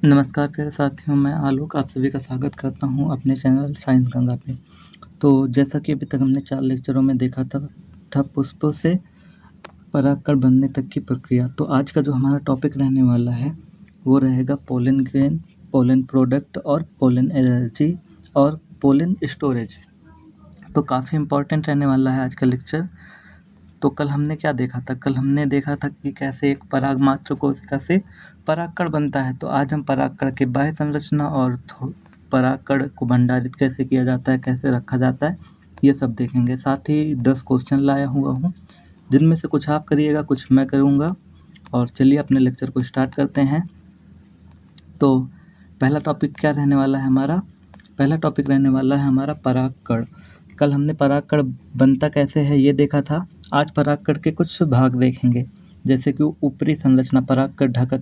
नमस्कार प्यारे साथियों, मैं आलोक आप सभी का स्वागत करता हूं अपने चैनल साइंस गंगा पे। तो जैसा कि अभी तक हमने 4 लेक्चरों में देखा था पुष्पों से परागकण बनने तक की प्रक्रिया। तो आज का जो हमारा टॉपिक रहने वाला है वो रहेगा पोलन ग्रेन, पोलन प्रोडक्ट और पोलन एलर्जी और पोलन स्टोरेज। तो काफ़ी इम्पोर्टेंट रहने वाला है आज का लेक्चर। तो कल हमने क्या देखा था? कल हमने देखा था कि कैसे एक परागमात्र कोशिका से परागकण बनता है। तो आज हम परागकण के बाह्य संरचना और परागकण को भंडारित कैसे किया जाता है, कैसे रखा जाता है, ये सब देखेंगे। साथ ही 10 क्वेश्चन लाया हुआ हूँ, जिनमें से कुछ आप करिएगा, कुछ मैं करूँगा। और चलिए अपने लेक्चर को स्टार्ट करते हैं। तो पहला टॉपिक क्या रहने वाला है हमारा? पहला टॉपिक रहने वाला है हमारा परागकण। कल हमने परागकण बनता कैसे है ये देखा था। आज परागकण के कुछ भाग देखेंगे, जैसे कि ऊपरी संरचना, परागकण ढका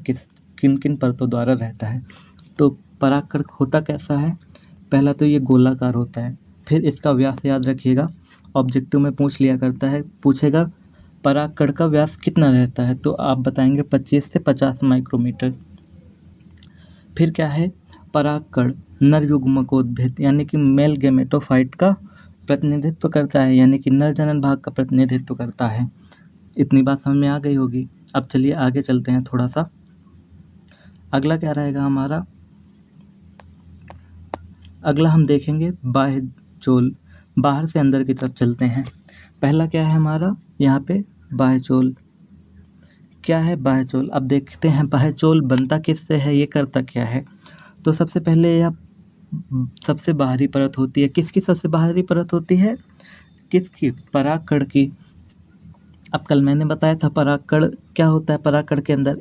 किन किन परतों द्वारा रहता है। तो परागकण होता कैसा है? पहला तो ये गोलाकार होता है। फिर इसका व्यास याद रखिएगा, ऑब्जेक्टिव में पूछेगा परागकण का व्यास कितना रहता है, तो आप बताएंगे 25 से 50 माइक्रोमीटर। फिर क्या है? परागकण नर युग्मकोद्भिद यानी कि मेल गेमेटोफाइट का प्रतिनिधित्व करता है, यानी कि नर जनन भाग का प्रतिनिधित्व करता है। इतनी बात समझ में आ गई होगी। अब चलिए आगे चलते हैं थोड़ा सा। अगला क्या रहेगा हमारा? अगला हम देखेंगे बाह्य चोल। बाहर से अंदर की तरफ चलते हैं। पहला क्या है हमारा यहाँ पे? बाह्य चोल। क्या है बाह्य चोल? अब देखते हैं बाह्य चोल बनता किससे है, ये करता क्या है। तो सबसे पहले यह सबसे बाहरी परत होती है। किसकी सबसे बाहरी परत होती है? किसकी? परागकण की। अब कल मैंने बताया था परागकण क्या होता है। परागकण के अंदर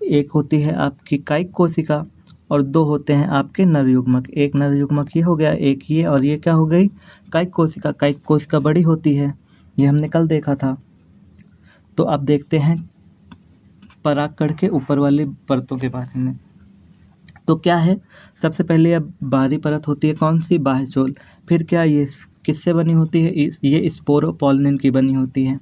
एक होती है आपकी कायिक कोशिका और 2 होते हैं आपके नर युग्मक। एक नर युग्मक ये हो गया, एक ये, और ये क्या हो गई? कायिक कोशिका। कायिक कोशिका बड़ी होती है, ये हमने कल देखा था। तो अब देखते हैं परागकण के ऊपर वाली परतों के बारे में। तो क्या है? सबसे पहले यह बाहरी परत होती है, कौन सी? बाह्य चोल। फिर क्या ये किससे बनी होती है? ये स्पोरोपोलिन की बनी होती है।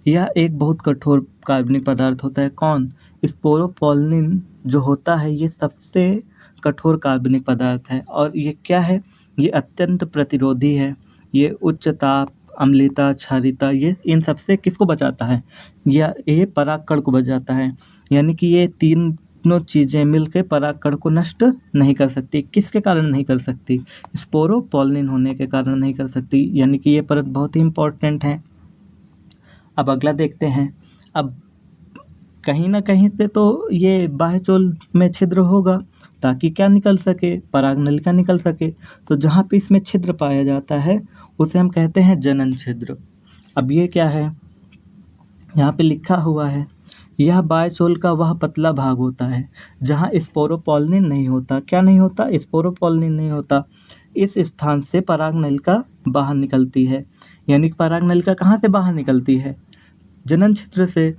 यह एक बहुत कठोर कार्बनिक पदार्थ होता है। कौन? स्पोरोपोलिन जो होता है ये सबसे कठोर कार्बनिक पदार्थ है। और ये क्या है? ये अत्यंत प्रतिरोधी है। ये उच्च ताप, अम्लता, क्षारीयता, ये इन सबसे किसको बचाता है? ये परागकण को बचाता है। यानी कि ये तीनों चीज़ें मिलकर परागकण को नष्ट नहीं कर सकती। किसके कारण नहीं कर सकती? स्पोरोपोलिन होने के कारण नहीं कर सकती। यानी कि ये परत बहुत ही इम्पोर्टेंट है। अब अगला देखते हैं। अब कहीं ना कहीं से तो ये बाह्य चोल में छिद्र होगा, ताकि क्या निकल सके? परागनलिका निकल सके। तो जहाँ पे इसमें छिद्र पाया जाता है उसे हम कहते हैं जनन छिद्र। अब ये क्या है? यहाँ पे लिखा हुआ है, यह बाह्य चोल का वह पतला भाग होता है जहाँ स्पोरोपोलिन नहीं होता। क्या नहीं होता? स्पोरोपोलिन नहीं होता। इस स्थान से परागनलिका बाहर निकलती है। यानी कि परागनलिका कहाँ से बाहर निकलती है? जनन छिद्र से।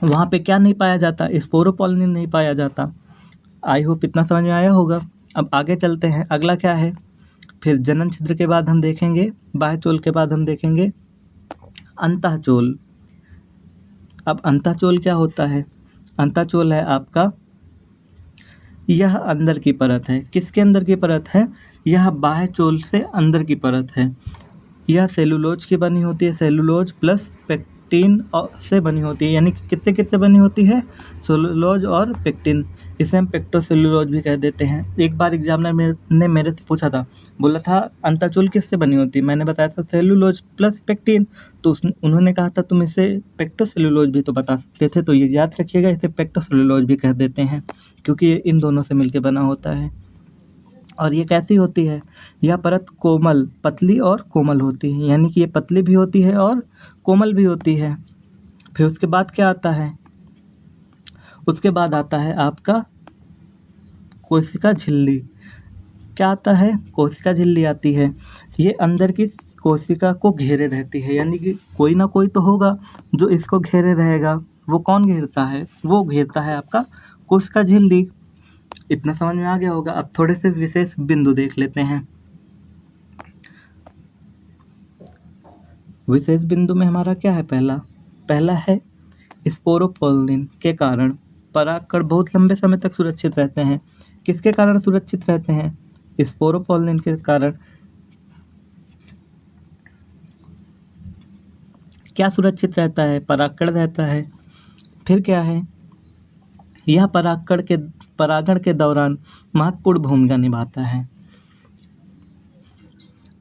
वहाँ पे क्या नहीं पाया जाता? स्पोरोपोलिन नहीं पाया जाता। आई होप इतना समझ में आया होगा। अब आगे चलते हैं। अगला क्या है? फिर जनन छिद्र के बाद हम देखेंगे, बाह्य चोल के बाद हम देखेंगे अंतःचोल। अब अंतःचोल क्या होता है? अंतःचोल है आपका, यह अंदर की परत है। किसके अंदर की परत है? यह बाह्य चोल से अंदर की परत है। यह सेलुलोज की बनी होती है, सेलुलोज प्लस पेक्टिन से बनी होती है। यानी कि किससे बनी होती है? सेलुलोज और पेक्टिन। इसे हम पेक्टोसेलुलोज भी कह देते हैं। एक बार एग्जामिनर ने मेरे से पूछा था, बोला था अंतःचोल किससे बनी होती है? मैंने बताया था सेलुलोज प्लस पेक्टिन। तो उन्होंने कहा था तुम इसे पेक्टोसेलुलोज भी तो बता सकते थे। तो ये याद रखिएगा, इसे पेक्टोसेलुलोज भी कह देते हैं, क्योंकि ये इन दोनों से मिलकर बना होता है। और ये कैसी होती है? यह परत कोमल, पतली और कोमल होती है। यानी कि ये पतली भी होती है और कोमल भी होती है। फिर उसके बाद क्या आता है? उसके बाद आता है आपका कोशिका झिल्ली। क्या आता है? कोशिका झिल्ली आती है। ये अंदर की कोशिका को घेरे रहती है। यानी कि कोई ना कोई तो होगा जो इसको घेरे रहेगा। वो कौन घेरता है? वो घेरता है आपका कोशिका झिल्ली। इतना समझ में आ गया होगा। अब थोड़े से विशेष बिंदु देख लेते हैं। विशेष बिंदु में हमारा क्या है? पहला है स्पोरोपोलिन के कारण। परागकण बहुत लंबे समय तक सुरक्षित रहते हैं। किसके कारण सुरक्षित रहते हैं? स्पोरोपोलिन के कारण। क्या सुरक्षित रहता है? परागकण रहता है। फिर क्या है? यह परागण के दौरान महत्वपूर्ण भूमिका निभाता है।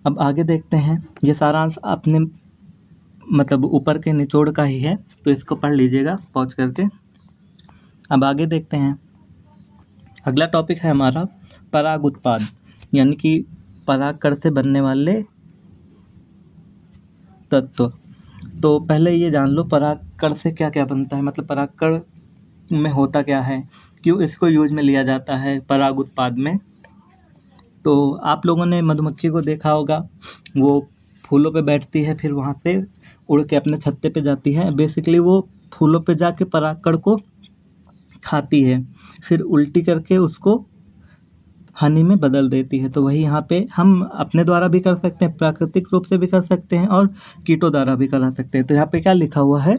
अब आगे देखते हैं। ये सारांश अपने मतलब ऊपर के निचोड़ का ही है, तो इसको पढ़ लीजिएगा पॉज करके। अब आगे देखते हैं। अगला टॉपिक है हमारा पराग उत्पाद, यानी कि परागकण से बनने वाले तत्व। तो पहले ये जान लो परागकण से क्या क्या बनता है, मतलब परागकण में होता क्या है, क्यों इसको यूज में लिया जाता है पराग उत्पाद में। तो आप लोगों ने मधुमक्खी को देखा होगा, वो फूलों पे बैठती है, फिर वहाँ से उड़ के अपने छत्ते पे जाती है। बेसिकली वो फूलों पे जाके परागकण को खाती है, फिर उल्टी करके उसको हनी में बदल देती है। तो वही यहाँ पे हम अपने द्वारा भी कर सकते हैं, प्राकृतिक रूप से भी कर सकते हैं और कीटों द्वारा भी करा सकते हैं। तो यहाँ पे क्या लिखा हुआ है?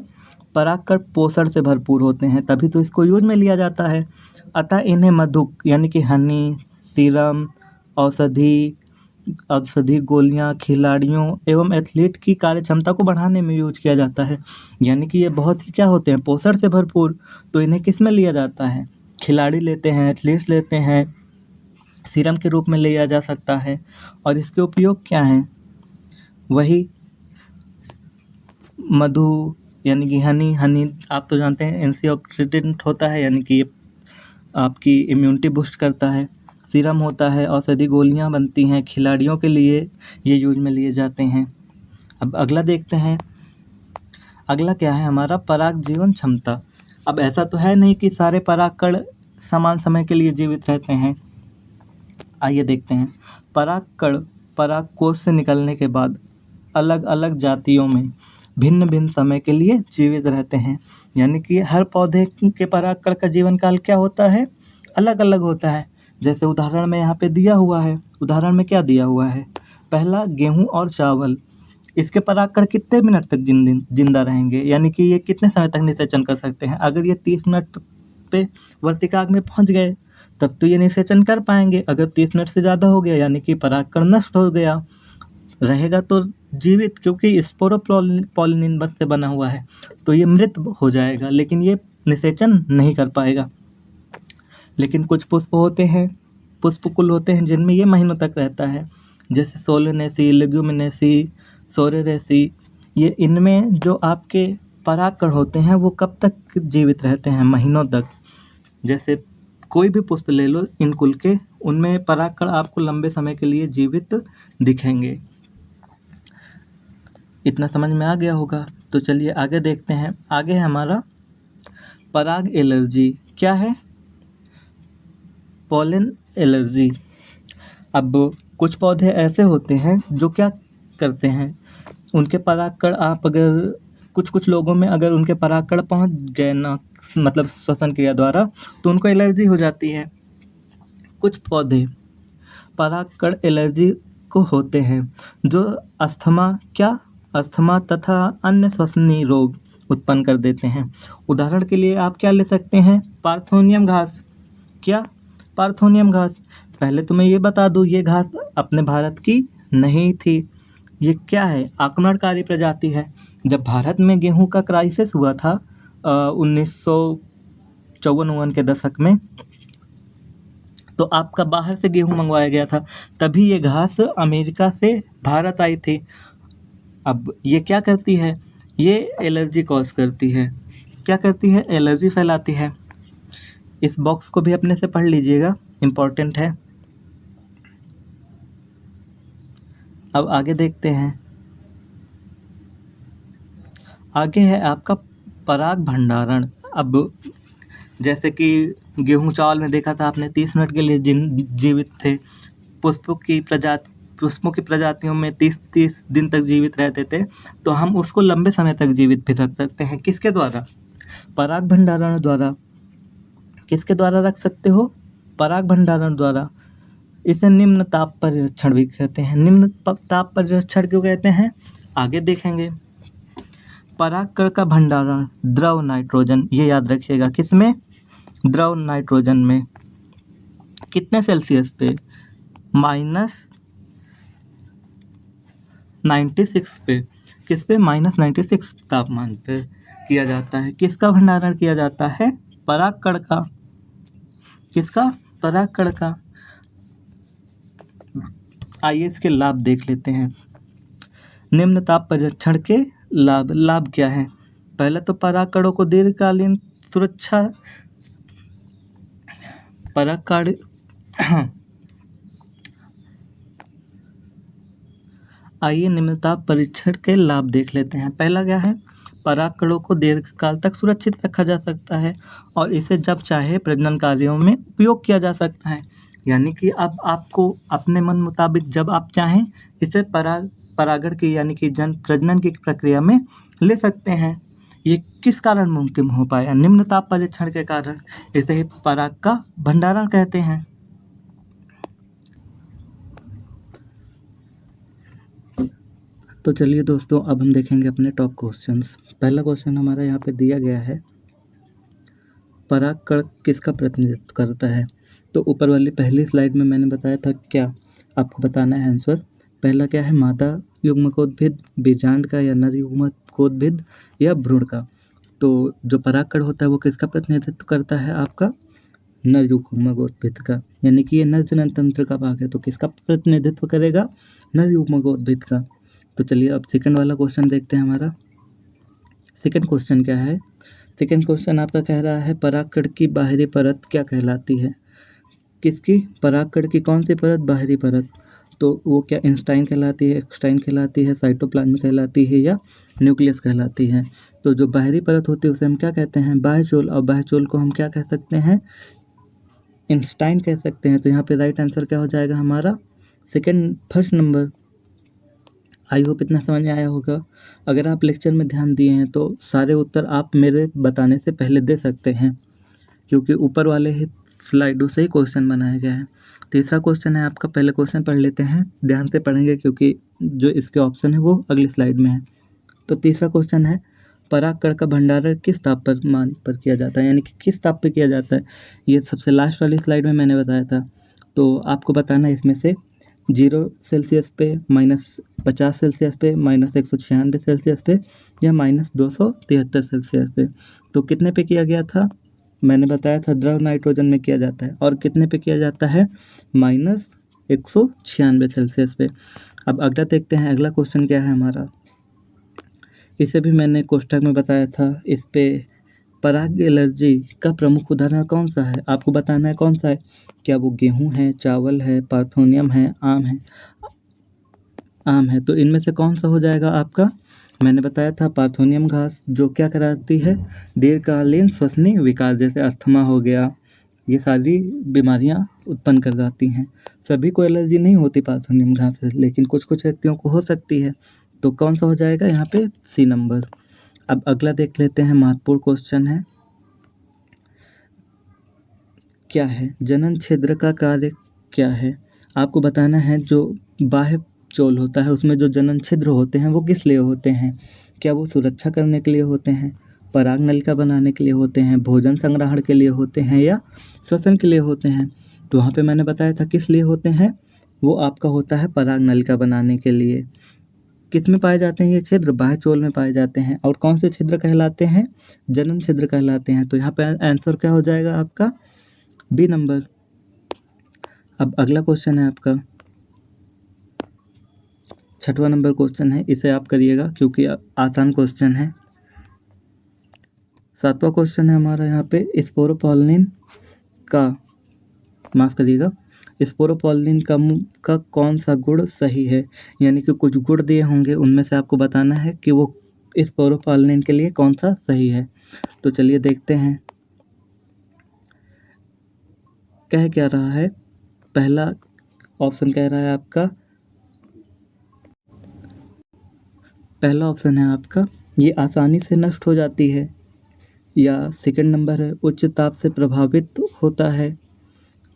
परागकण पोषण से भरपूर होते हैं, तभी तो इसको यूज में लिया जाता है। अतः इन्हें मधु यानी कि हनी, सीरम, औषधि गोलियां, खिलाड़ियों एवं एथलीट की कार्य क्षमता को बढ़ाने में यूज किया जाता है। यानी कि ये बहुत ही क्या होते हैं? पोषण से भरपूर। तो इन्हें किस में लिया जाता है? खिलाड़ी लेते हैं, एथलीट्स लेते हैं, सीरम के रूप में लिया जा सकता है। और इसके उपयोग क्या हैं? वही मधु यानी कि हनी आप तो जानते हैं एंटीऑक्सीडेंट होता है, यानी कि ये आपकी इम्यूनिटी बूस्ट करता है। सीरम होता है, औषधि गोलियां बनती हैं, खिलाड़ियों के लिए ये यूज में लिए जाते हैं। अब अगला देखते हैं। अगला क्या है हमारा? पराग जीवन क्षमता। अब ऐसा तो है नहीं कि सारे परागकण समान समय के लिए जीवित रहते हैं। आइए देखते हैं। परागकण परागकोश से निकलने के बाद अलग अलग जातियों में भिन्न भिन्न समय के लिए जीवित रहते हैं। यानी कि हर पौधे के परागकण का जीवन काल क्या होता है? अलग अलग होता है। जैसे उदाहरण में यहाँ पे दिया हुआ है। उदाहरण में क्या दिया हुआ है? पहला गेहूं और चावल, इसके परागकण कितने मिनट तक जिंदा रहेंगे, यानी कि ये कितने समय तक निषेचन कर सकते हैं? अगर ये 30 मिनट पे वर्तिकाग्र में पहुंच गए तब तो ये निषेचन कर पाएंगे। अगर 30 मिनट से ज़्यादा हो गया यानी कि परागकण नष्ट हो गया, रहेगा तो जीवित, क्योंकि स्पोरोपोलिन बस से बना हुआ है, तो ये मृत हो जाएगा, लेकिन ये निषेचन नहीं कर पाएगा। लेकिन कुछ पुष्प होते हैं, पुष्पकुल होते हैं जिनमें ये महीनों तक रहता है, जैसे सोलेनेसी, लेग्यूमिनेसी, सोरेरेसी। ये इनमें जो आपके परागकण होते हैं वो कब तक जीवित रहते हैं? महीनों तक। जैसे कोई भी पुष्प ले लो इन कुल के, उनमें परागकण आपको लंबे समय के लिए जीवित दिखेंगे। इतना समझ में आ गया होगा। तो चलिए आगे देखते हैं। आगे है हमारा पराग एलर्जी। क्या है? Pollen allergy. अब कुछ पौधे ऐसे होते हैं जो क्या करते हैं, उनके परागकण आप अगर कुछ लोगों में अगर उनके परागकण पहुंच गए ना, मतलब श्वसन क्रिया द्वारा, तो उनको एलर्जी हो जाती है। कुछ पौधे परागकण एलर्जी को होते हैं जो अस्थमा तथा अन्य श्वसनीय रोग उत्पन्न कर देते हैं। उदाहरण के लिए आप क्या ले सकते हैं? पार्थोनियम घास। क्या? पार्थोनियम घास। पहले तो मैं ये बता दूँ, ये घास अपने भारत की नहीं थी। ये क्या है? आक्रमणकारी प्रजाति है। जब भारत में गेहूं का क्राइसिस हुआ था 1954 के दशक में, तो आपका बाहर से गेहूं मंगवाया गया था, तभी ये घास अमेरिका से भारत आई थी। अब ये क्या करती है? ये एलर्जी कॉज करती है। क्या करती है? एलर्जी फैलाती है। इस बॉक्स को भी अपने से पढ़ लीजिएगा, इम्पोर्टेंट है। अब आगे देखते हैं। आगे है आपका पराग भंडारण। अब जैसे कि गेहूं चावल में देखा था आपने 30 मिनट के लिए जीवित थे। पुष्पों की प्रजातियों में 30 दिन तक जीवित रहते थे, तो हम उसको लंबे समय तक जीवित भी रख सकते हैं। किसके द्वारा? पराग भंडारण द्वारा। किसके द्वारा रख सकते हो? पराग भंडारण द्वारा। इसे निम्न ताप परिरक्षण भी कहते हैं। निम्न ताप परिरक्षण क्यों कहते हैं? आगे देखेंगे। परागकण का भंडारण द्रव नाइट्रोजन, ये याद रखिएगा। किसमें? द्रव नाइट्रोजन में कितने सेल्सियस पे? -96 पे। किस पे? -96 तापमान पे किया जाता है। किसका भंडारण किया जाता है? परागकण का। किसका? परागकण का। आइए इसके लाभ देख लेते हैं। निम्न ताप परीक्षण के लाभ। लाभ क्या है? पहले तो परागकणों को दीर्घकालीन सुरक्षा परागकण आइए निम्न ताप परीक्षण के लाभ देख लेते हैं। पहला क्या है? परागकणों को दीर्घकाल तक सुरक्षित रखा जा सकता है और इसे जब चाहे प्रजनन कार्यों में उपयोग किया जा सकता है। यानी कि अब आपको अपने मन मुताबिक जब आप चाहें इसे परागण की यानी कि प्रजनन की प्रक्रिया में ले सकते हैं। ये किस कारण मुमकिन हो पाया? निम्न ताप परीक्षण के कारण। इसे ही पराग का भंडारण कहते हैं। तो चलिए दोस्तों, अब हम देखेंगे अपने टॉप क्वेश्चंस। पहला क्वेश्चन हमारा यहाँ पे दिया गया है, परागकण किसका प्रतिनिधित्व करता है? तो ऊपर वाली पहली स्लाइड में मैंने बताया था, क्या आपको बताना है आंसर। पहला क्या है? मादा युग्मकोद्भिद, बीजांड का या नर युग्मकोद्भिद या भ्रूण का। तो जो परागकण होता है वो किसका प्रतिनिधित्व करता है? आपका नर युग्मकोद्भिद का। यानी कि ये नर जनन तंत्र का भाग है, तो किसका प्रतिनिधित्व करेगा? नर युग्मकोद्भिद का। तो चलिए अब सेकंड वाला क्वेश्चन देखते हैं हमारा। सेकंड क्वेश्चन क्या है? सेकंड क्वेश्चन आपका कह रहा है, परागकण की बाहरी परत क्या कहलाती है? किसकी? परागकण की कौन सी परत? बाहरी परत। तो वो क्या इंस्टाइन कहलाती है, एक्सटाइन कहलाती है, साइटोप्लाज्म कहलाती है या न्यूक्लियस कहलाती है? तो जो बाहरी परत होती है उसे हम क्या कहते हैं? बाह्यचोल। और बाह्यचोल को हम क्या कह सकते हैं? इंस्टाइन कह सकते हैं। तो यहाँ पे राइट आंसर क्या हो जाएगा हमारा? First number. आई होप इतना समझ में आया होगा। अगर आप लेक्चर में ध्यान दिए हैं तो सारे उत्तर आप मेरे बताने से पहले दे सकते हैं, क्योंकि ऊपर वाले ही स्लाइडों से ही क्वेश्चन बनाया गया है। तीसरा क्वेश्चन है आपका, पहले क्वेश्चन पढ़ लेते हैं, ध्यान से पढ़ेंगे क्योंकि जो इसके ऑप्शन है वो अगली स्लाइड में है। तो तीसरा क्वेश्चन है, परागकण का भंडारण किस तापमान पर किया जाता है? यानी कि किस ताप पे किया जाता है? ये सबसे लास्ट वाली स्लाइड में मैंने बताया था। तो आपको बताना है इसमें से 0 सेल्सियस पे, -50 सेल्सियस पे, -196 सेल्सियस पे या -273 सेल्सियस पे। तो कितने पे किया गया था? मैंने बताया था द्रव नाइट्रोजन में किया जाता है। और कितने पे किया जाता है? -196 सेल्सियस पे। अब अगला देखते हैं, अगला क्वेश्चन क्या है हमारा। इसे भी मैंने कोष्ठक में बताया था। इस पे पराग एलर्जी का प्रमुख उदाहरण कौन सा है? आपको बताना है कौन सा है। क्या वो गेहूं है, चावल है, पार्थोनियम है, आम है? आम है। तो इनमें से कौन सा हो जाएगा आपका? मैंने बताया था पार्थोनियम घास, जो क्या कराती है? दीर्घकालीन श्वसनीय विकार, जैसे अस्थमा हो गया, ये सारी बीमारियां उत्पन्न कर जाती हैं। सभी को एलर्जी नहीं होती पार्थोनियम घास से, लेकिन कुछ कुछ व्यक्तियों को हो सकती है। तो कौन सा हो जाएगा यहाँ पे? C number. अब अगला देख लेते हैं, महत्वपूर्ण क्वेश्चन है, क्या है? जनन छिद्र का कार्य क्या है? आपको बताना है जो बाह्य चोल होता है उसमें जो जनन छिद्र होते हैं वो किस लिए होते हैं? क्या वो सुरक्षा करने के लिए होते हैं, पराग नलिका बनाने के लिए होते हैं, भोजन संग्रहण के लिए होते हैं या श्वसन के लिए होते हैं? तो वहाँ पे मैंने बताया था किस लिए होते हैं। वो आपका होता है पराग नलिका बनाने के लिए। किस में पाए जाते हैं ये छिद्र? बाह्य चोल में पाए जाते हैं। और कौन से छिद्र कहलाते हैं? जनन छिद्र कहलाते हैं। तो यहाँ पे आंसर क्या हो जाएगा आपका? B number. अब अगला क्वेश्चन है आपका, छठवां नंबर क्वेश्चन है, इसे आप करिएगा क्योंकि आसान क्वेश्चन है। सातवां क्वेश्चन है हमारा यहाँ पे, स्पोरोपोलिन का, माफ़ करिएगा, स्पोरोपोलिन का कौन सा गुण सही है? यानी कि कुछ गुण दिए होंगे, उनमें से आपको बताना है कि वो स्पोरोपोलिन के लिए कौन सा सही है। तो चलिए देखते हैं कह क्या रहा है। पहला ऑप्शन कह रहा है आपका, पहला ऑप्शन है आपका, ये आसानी से नष्ट हो जाती है। या सेकंड नंबर है, उच्च ताप से प्रभावित होता है।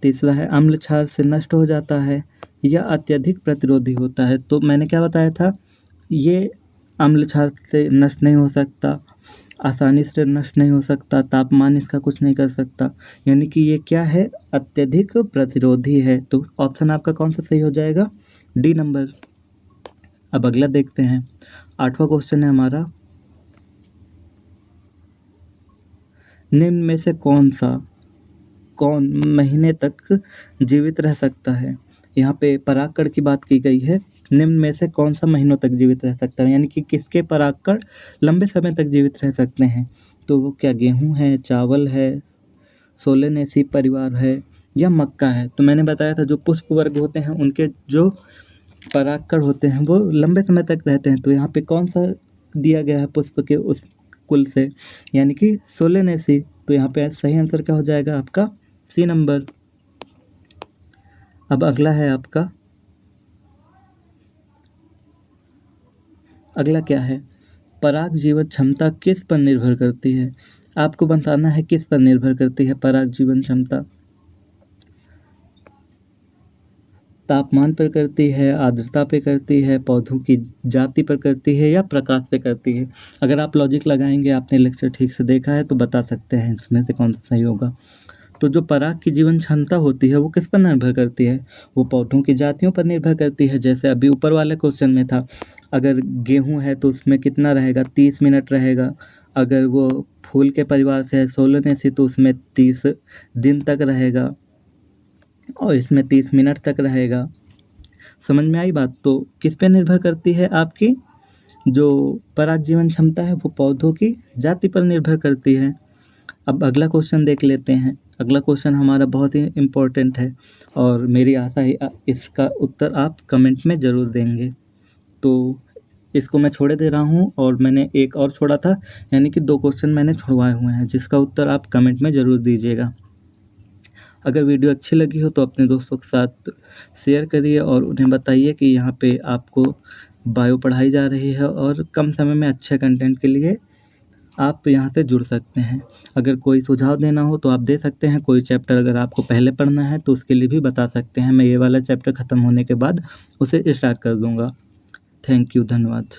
तीसरा है, अम्ल क्षार से नष्ट हो जाता है। या अत्यधिक प्रतिरोधी होता है। तो मैंने क्या बताया था, ये अम्ल क्षार से नष्ट नहीं हो सकता आसानी से नष्ट नहीं हो सकता, तापमान इसका कुछ नहीं कर सकता, यानी कि ये क्या है, अत्यधिक प्रतिरोधी है। तो ऑप्शन आपका कौन सा सही हो जाएगा, डी नंबर। अब अगला देखते हैं, 8वां क्वेश्चन है हमारा, निम्न में से कौन महीने तक जीवित रह सकता है। यहाँ पे परागकण की बात की गई है, निम्न में से कौन सा महीनों तक जीवित रह सकता है, यानी कि किसके परागकण लंबे समय तक जीवित रह सकते हैं। तो वो क्या गेहूँ है, चावल है, सोलेनेसी परिवार है या मक्का है। तो मैंने बताया था जो पुष्प वर्ग होते हैं उनके जो परागकण होते हैं वो लंबे समय तक रहते हैं। तो यहाँ पे कौन सा दिया गया है पुष्प के उस कुल से, यानी कि सोलेनेसी। तो यहाँ पे सही आंसर क्या हो जाएगा आपका, सी नंबर। अब अगला है आपका, अगला क्या है, पराग जीवन क्षमता किस पर निर्भर करती है। आपको बताना है किस पर निर्भर करती है पराग जीवन क्षमता। तापमान पर करती है, आर्द्रता पे करती है, पौधों की जाति पर करती है या प्रकाश पे करती है। अगर आप लॉजिक लगाएंगे, आपने लेक्चर ठीक से देखा है तो बता सकते हैं इसमें से कौन सा सही होगा। तो जो पराग की जीवन क्षमता होती है वो किस पर निर्भर करती है, वो पौधों की जातियों पर निर्भर करती है। जैसे अभी ऊपर वाले क्वेश्चन में था, अगर गेहूँ है तो उसमें कितना रहेगा, 30 मिनट रहेगा। अगर वो फूल के परिवार से है, सोलनेसी, तो उसमें 30 दिन तक रहेगा और इसमें 30 मिनट तक रहेगा। समझ में आई बात। तो किस पे निर्भर करती है आपकी जो पराग जीवन क्षमता है, वो पौधों की जाति पर निर्भर करती है। अब अगला क्वेश्चन देख लेते हैं। अगला क्वेश्चन हमारा बहुत ही इम्पोर्टेंट है और मेरी आशा है इसका उत्तर आप कमेंट में ज़रूर देंगे। तो इसको मैं छोड़े दे रहा हूँ और मैंने एक और छोड़ा था, यानी कि 2 क्वेश्चन मैंने छुड़वाए हुए हैं जिसका उत्तर आप कमेंट में ज़रूर दीजिएगा। अगर वीडियो अच्छी लगी हो तो अपने दोस्तों के साथ शेयर करिए और उन्हें बताइए कि यहाँ पे आपको बायो पढ़ाई जा रही है और कम समय में अच्छे कंटेंट के लिए आप यहाँ से जुड़ सकते हैं। अगर कोई सुझाव देना हो तो आप दे सकते हैं, कोई चैप्टर अगर आपको पहले पढ़ना है तो उसके लिए भी बता सकते हैं। मैं ये वाला चैप्टर ख़त्म होने के बाद उसे स्टार्ट कर दूँगा। थैंक यू, धन्यवाद।